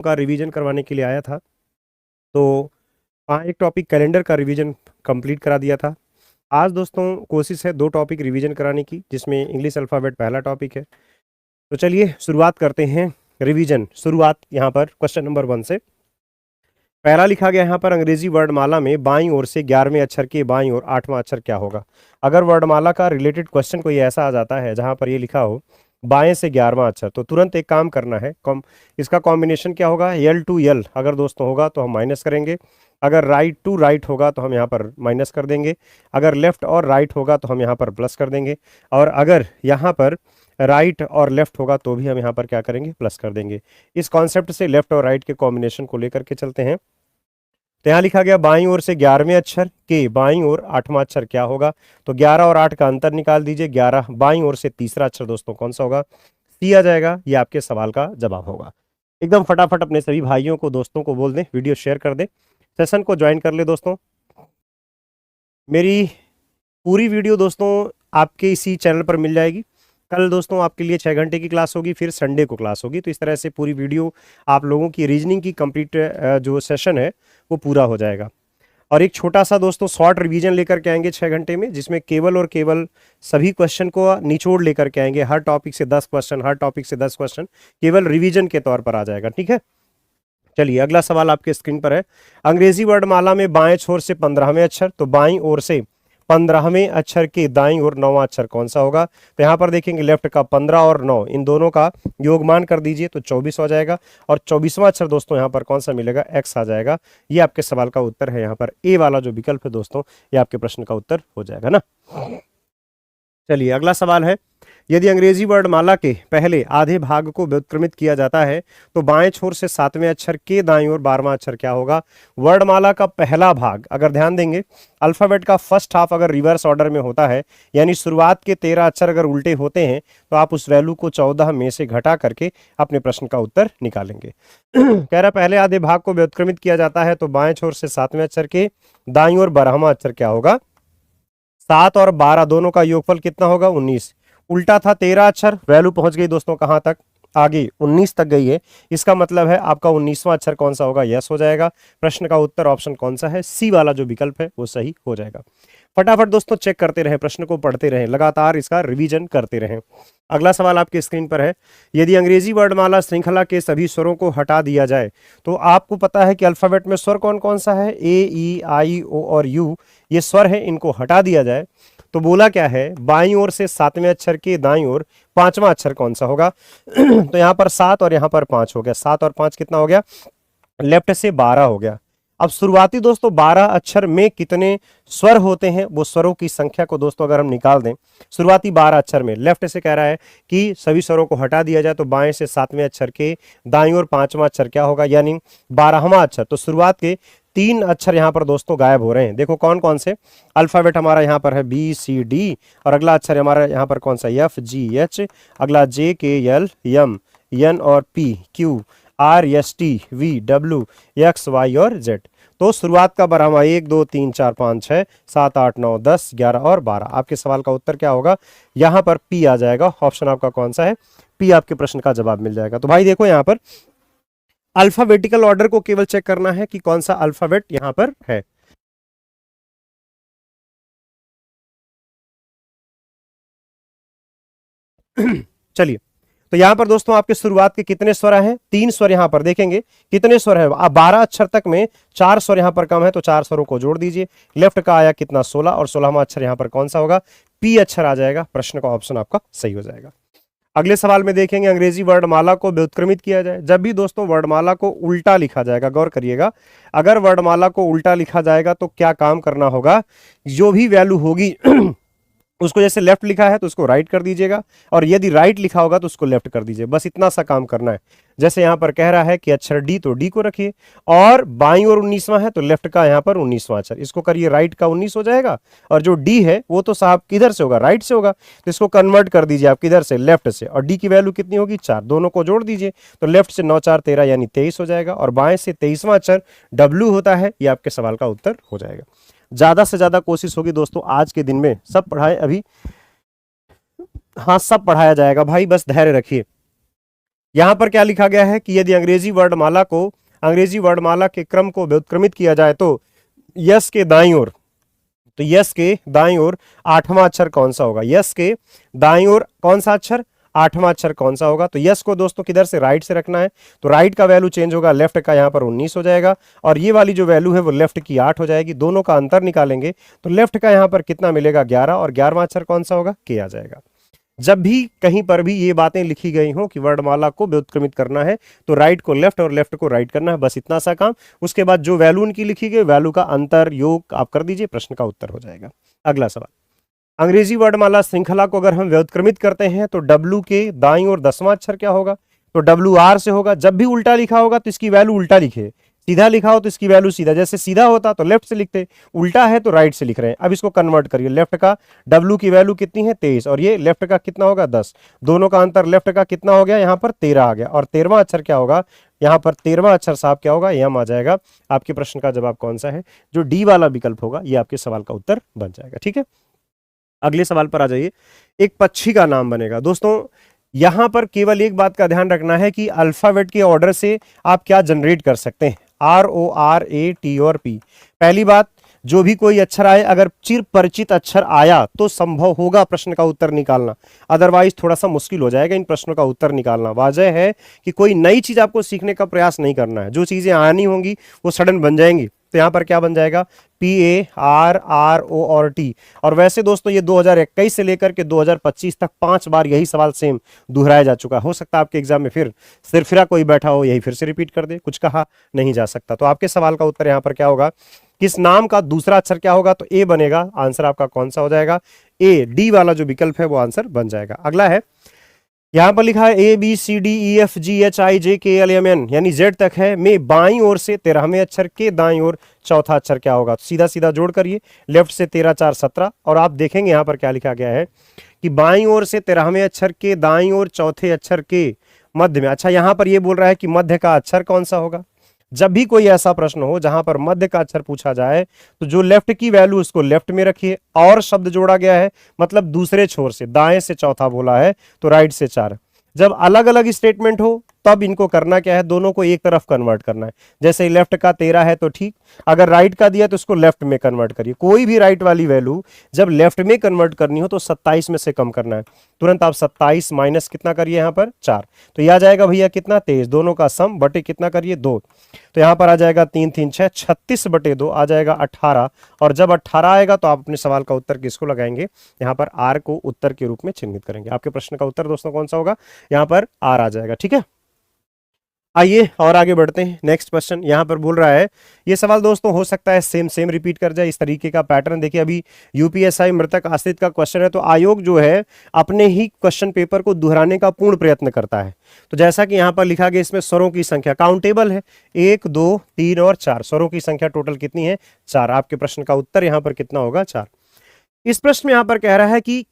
का रिवीजन करवाने के लिए आया था। तो वहाँ एक टॉपिक कैलेंडर का रिवीजन कंप्लीट करा दिया था। आज दोस्तों कोशिश है 2 टॉपिक रिवीजन कराने की, जिसमें इंग्लिश अल्फ़ाबेट पहला टॉपिक है। तो चलिए शुरुआत करते हैं रिवीजन। शुरुआत यहाँ पर क्वेश्चन नंबर 1 से। पहला लिखा गया यहाँ पर अंग्रेजी वर्णमाला में बाईं ओर से 11वें अक्षर के बाईं ओर 8वां अक्षर क्या होगा। अगर वर्णमाला का रिलेटेड क्वेश्चन कोई ऐसा आ जाता है जहाँ पर ये लिखा हो बाएं से 11वां अक्षर, तो तुरंत एक काम करना है, इसका कॉम्बिनेशन क्या होगा, यल टू यल अगर दोस्तों होगा तो हम माइनस करेंगे, अगर राइट टू राइट होगा तो हम यहाँ पर माइनस कर देंगे, अगर लेफ्ट और राइट होगा तो हम यहाँ पर प्लस कर देंगे, और अगर यहाँ पर राइट और लेफ्ट होगा तो भी हम यहाँ पर क्या करेंगे, प्लस कर देंगे। इस कॉन्सेप्ट से लेफ्ट और राइट के कॉम्बिनेशन को लेकर के चलते हैं। तो यहाँ लिखा गया बाईं ओर से 11वें अक्षर के बाईं ओर 8वां अक्षर क्या होगा। तो 11 और 8 का अंतर निकाल दीजिए। 11 बाईं ओर से तीसरा अक्षर दोस्तों कौन सा होगा, सी आ जाएगा। ये आपके सवाल का जवाब होगा। एकदम फटाफट अपने सभी भाइयों को दोस्तों को बोल दें, वीडियो शेयर कर दें, सेशन को ज्वाइन कर ले दोस्तों। मेरी पूरी वीडियो दोस्तों आपके इसी चैनल पर मिल जाएगी। कल दोस्तों आपके लिए 6 घंटे की क्लास होगी, फिर संडे को क्लास होगी। तो इस तरह से पूरी वीडियो आप लोगों की रीजनिंग की कंप्लीट जो सेशन है वो पूरा हो जाएगा। और एक छोटा सा दोस्तों शॉर्ट रिवीजन लेकर के आएंगे 6 घंटे में, जिसमें केवल और केवल सभी क्वेश्चन को निचोड़ लेकर के आएंगे। हर टॉपिक से 10 क्वेश्चन, हर टॉपिक से 10 क्वेश्चन केवल रिवीजन के तौर पर आ जाएगा। ठीक है, चलिए अगला सवाल आपके स्क्रीन पर है। अंग्रेजी वर्णमाला में बाएं छोर से 15वें अक्षर, तो बाईं ओर से 15वें अक्षर के दाईं ओर 9वां अक्षर कौन सा होगा। तो यहाँ पर देखेंगे लेफ्ट का 15 और 9 इन दोनों का योगमान कर दीजिए तो 24 हो जाएगा, और 24वां अक्षर दोस्तों यहाँ पर कौन सा मिलेगा, एक्स आ जाएगा। ये आपके सवाल का उत्तर है। यहाँ पर ए वाला जो विकल्प है दोस्तों, ये आपके प्रश्न का उत्तर हो जाएगा ना। चलिए अगला सवाल है। यदि अंग्रेजी वर्णमाला के पहले आधे भाग को व्युत्क्रमित किया जाता है तो बाएं छोर से 7वें अक्षर के दाईं ओर 12वां अक्षर क्या होगा। वर्णमाला का पहला भाग, अगर ध्यान देंगे अल्फाबेट का फर्स्ट हाफ अगर रिवर्स ऑर्डर में होता है, यानी शुरुआत के 13 अक्षर अगर उल्टे होते हैं, तो आप उस वैल्यू को 14 में से घटा करके अपने प्रश्न का उत्तर निकालेंगे। कह रहा पहले आधे भाग को व्युत्क्रमित किया जाता है तो बाएं छोर से 7वें अक्षर के दाईं ओर 12वां अक्षर क्या होगा। 7 और 12 दोनों का योगफल कितना होगा, 19। उल्टा था 13 अक्षर, वैल्यू पहुंच गई दोस्तों कहां तक, आगे 19 तक गई है। इसका मतलब है आपका 19वां अक्षर कौन सा होगा, यस हो जाएगा। प्रश्न का उत्तर ऑप्शन कौन सा है, सी वाला जो विकल्प है वो सही हो जाएगा। फटाफट दोस्तों चेक करते रहें, प्रश्न को पढ़ते रहें, लगातार इसका रिवीजन करते रहें। अगला सवाल आपके स्क्रीन पर है। यदि अंग्रेजी वर्णमाला श्रृंखला के सभी स्वरों को हटा दिया जाए, तो आपको पता है कि अल्फाबेट में स्वर कौन कौन सा है, ए ई आई ओ और यू, ये स्वर है, इनको हटा दिया जाए तो बोला क्या है, बाईं ओर से 7वें अक्षर के दाईं ओर 5वां अक्षर कौन सा होगा। तो यहाँ पर 7 और यहाँ पर 5 हो गया, 7 और 5 कितना हो गया, लेफ्ट से 12 हो गया। अब शुरुआती दोस्तों 12 अक्षर में कितने स्वर होते हैं, वो स्वरों की संख्या को दोस्तों अगर हम निकाल दें, शुरुआती 12 अक्षर में लेफ्ट से कह रहा है कि सभी स्वरों को हटा दिया जाए तो बाएं से 7वें अक्षर के दाईं ओर 5वां अक्षर क्या होगा, यानी 12वां अक्षर। तो शुरुआत के 3 अक्षर यहाँ पर दोस्तों गायब हो रहे हैं। देखो कौन कौन से, अल्फाबेट हमारा यहाँ पर है बी सी डी, और अगला अक्षर हमारा यहाँ पर कौन सा, एफ जी एच, अगला J K L M N और P Q R S T V W X Y और जेड। तो शुरुआत का बराबर 1 2 3 4 5 6 7 8 9 10 11 और 12। आपके सवाल का उत्तर क्या होगा, यहाँ पर पी आ जाएगा। ऑप्शन आपका कौन सा है, पी आपके प्रश्न का जवाब मिल जाएगा। तो भाई देखो यहाँ पर अल्फाबेटिकल ऑर्डर को केवल चेक करना है कि कौन सा अल्फाबेट यहाँ पर है। चलिए, तो यहां पर दोस्तों आपके शुरुआत के कितने स्वर हैं, 3 स्वर यहां पर देखेंगे कितने स्वर है। अब 12 अक्षर तक में 4 स्वर यहां पर कम है, तो 4 स्वरों को जोड़ दीजिए। लेफ्ट का आया कितना, 16, और 16वां अक्षर यहां पर कौन सा होगा, पी अक्षर आ जाएगा। प्रश्न का ऑप्शन आपका सही हो जाएगा। अगले सवाल में देखेंगे अंग्रेजी वर्णमाला को व्युत्क्रमित किया जाए। जब भी दोस्तों वर्णमाला को उल्टा लिखा जाएगा, गौर करिएगा, अगर वर्णमाला को उल्टा लिखा जाएगा तो क्या काम करना होगा, जो भी वैल्यू होगी उसको जैसे लेफ्ट लिखा है तो उसको राइट कर दीजिएगा, और यदि राइट लिखा होगा तो उसको लेफ्ट कर दीजिए। बस इतना सा काम करना है। जैसे यहां पर कह रहा है कि अक्षर डी, तो डी को रखिए, और बाईं ओर 19वां है तो लेफ्ट का यहां पर 19वां अक्षर, इसको करिए राइट का 19 हो जाएगा, और जो डी है वो तो साहब किधर से होगा, राइट से होगा, तो इसको कन्वर्ट कर दीजिए आप किधर से, लेफ्ट से, और डी की वैल्यू कितनी होगी, 4, दोनों को जोड़ दीजिए तो लेफ्ट से 9 4 13 यानी 23 हो जाएगा, और बाएं से 23वां अक्षर डब्ल्यू होता है। ये आपके सवाल का उत्तर हो जाएगा। ज्यादा से ज्यादा कोशिश होगी दोस्तों आज के दिन में सब पढ़ाए, अभी हाँ सब पढ़ाया जाएगा भाई, बस धैर्य रखिए। यहां पर क्या लिखा गया है कि यदि अंग्रेजी वर्णमाला के क्रम को व्युत्क्रमित किया जाए तो यस के दाईं ओर, तो यस के दाईं ओर आठवां अक्षर कौन सा होगा? यस के दाईं ओर कौन सा अक्षर? आठवां अक्षर कौन सा होगा? तो यस को दोस्तों किधर से? राइट से रखना है, तो राइट का वैल्यू चेंज होगा, लेफ्ट का यहां पर 19 हो जाएगा और ये वाली जो वैल्यू है वो लेफ्ट की 8 हो जाएगी। दोनों का अंतर निकालेंगे तो लेफ्ट का यहां पर कितना मिलेगा? 11 और 11वां अक्षर कौन सा होगा? के आ जाएगा। जब भी कहीं पर भी ये बातें लिखी गई हो कि वर्णमाला को व्युत्क्रमित करना है तो राइट को लेफ्ट और लेफ्ट को राइट करना है, बस इतना सा काम। उसके बाद जो वैल्यू उनकी लिखी गई वैल्यू का अंतर योग आप कर दीजिए, प्रश्न का उत्तर हो जाएगा। अगला सवाल, अंग्रेजी वर्णमाला श्रृंखला को अगर हम व्युत्क्रमित करते हैं तो डब्ल्यू के दाईं ओर 10वां अक्षर क्या होगा? तो डब्ल्यू आर से होगा। जब भी उल्टा लिखा होगा तो इसकी वैल्यू उल्टा लिखे, सीधा लिखा हो तो इसकी वैल्यू सीधा, जैसे सीधा होता तो लेफ्ट से लिखते, उल्टा है तो राइट से लिख रहे हैं। अब इसको कन्वर्ट करिए, लेफ्ट का डब्ल्यू की वैल्यू कितनी है? 23 और ये लेफ्ट का कितना होगा? 10। दोनों का अंतर लेफ्ट का कितना हो गया? यहाँ पर 13 आ गया और 13वां अक्षर क्या होगा? यहाँ पर 13वां अक्षर साहब क्या होगा? यम आ जाएगा। आपके प्रश्न का जवाब कौन सा है? जो डी वाला विकल्प होगा ये आपके सवाल का उत्तर बन जाएगा। ठीक है, अगले सवाल पर आ जाइए। एक पक्षी का नाम बनेगा। दोस्तों यहां पर केवल एक बात का ध्यान रखना है कि अल्फाबेट के ऑर्डर से आप क्या जनरेट कर सकते हैं, RORAT और P। पहली बात, जो भी कोई अक्षर आए, अगर चिर परिचित अक्षर आया तो संभव होगा प्रश्न का उत्तर निकालना, अदरवाइज थोड़ा सा मुश्किल हो जाएगा इन प्रश्नों का उत्तर निकालना। वजह है कि कोई नई चीज आपको सीखने का प्रयास नहीं करना है, जो चीजें आनी होंगी वो सडन बन जाएंगी। तो यहां पर क्या बन जाएगा? PARRORT। और वैसे दोस्तों ये 2021 से लेकर के 2025 तक 5 बार यही सवाल सेम दोहराया जा चुका है। हो सकता है आपके एग्जाम में फिर सिरफिरा कोई बैठा हो, यही फिर से रिपीट कर दे, कुछ कहा नहीं जा सकता। तो आपके सवाल का उत्तर यहां पर क्या होगा? किस नाम का दूसरा अक्षर क्या होगा? तो ए बनेगा। आंसर आपका कौन सा हो जाएगा? ए, डी वाला जो विकल्प है वो आंसर बन जाएगा। अगला है, यहां पर लिखा है ABCDEFGHIJKLMN यानी जेड तक है, में बाईं ओर से 13वें अक्षर के दाईं ओर चौथा अक्षर क्या होगा? तो सीधा सीधा जोड़ करिए, लेफ्ट से 13 4 17 और आप देखेंगे यहां पर क्या लिखा गया है कि बाईं ओर से 13वें अक्षर के दाईं ओर चौथे अक्षर के मध्य में। अच्छा, यहां पर यह बोल रहा है कि मध्य का अक्षर कौन सा होगा? जब भी कोई ऐसा प्रश्न हो जहां पर मध्य का अक्षर पूछा जाए तो जो लेफ्ट की वैल्यू उसको लेफ्ट में रखिए, और शब्द जोड़ा गया है मतलब दूसरे छोर से, दाएं से चौथा बोला है तो राइट से 4। जब अलग अलग स्टेटमेंट हो तब इनको करना क्या है? दोनों को एक तरफ कन्वर्ट करना है। जैसे लेफ्ट का 13 है तो ठीक, अगर राइट का दिया तो इसको लेफ्ट में कन्वर्ट करिए। कोई भी राइट वाली वैल्यू जब लेफ्ट में कन्वर्ट करनी हो तो 27 में से कम करना है। तुरंत आप 27 माइनस कितना करिए? यहाँ पर 4, तो यह आ जाएगा भैया कितना? 23। दोनों का सम बटे कितना करिए? 2। तो यहाँ पर आ जाएगा 3 3 6, 36 बटे 2 आ जाएगा 18। और जब 18 आएगा तो आप अपने सवाल का उत्तर किसको लगाएंगे? यहाँ पर आर को उत्तर के रूप में चिन्हित करेंगे। आपके प्रश्न का उत्तर दोस्तों कौन सा होगा? यहाँ पर आर आ जाएगा। ठीक है, आइए और आगे बढ़ते हैं। नेक्स्ट क्वेश्चन यहां पर बोल रहा है, ये सवाल दोस्तों हो सकता है सेम रिपीट कर जाए, इस तरीके का पैटर्न देखिए। अभी यूपीएसआई मृतक आश्रित का क्वेश्चन है तो आयोग जो है अपने ही क्वेश्चन पेपर को दोहराने का पूर्ण प्रयत्न करता है। तो जैसा कि यहां पर लिखा गया, इसमें स्वरों की संख्या काउंटेबल है, 1 2 3 और 4। स्वरों की संख्या टोटल कितनी है? 4। आपके प्रश्न का उत्तर यहां पर कितना होगा? 4। इस प्रश्न में यहां पर कह रहा है कि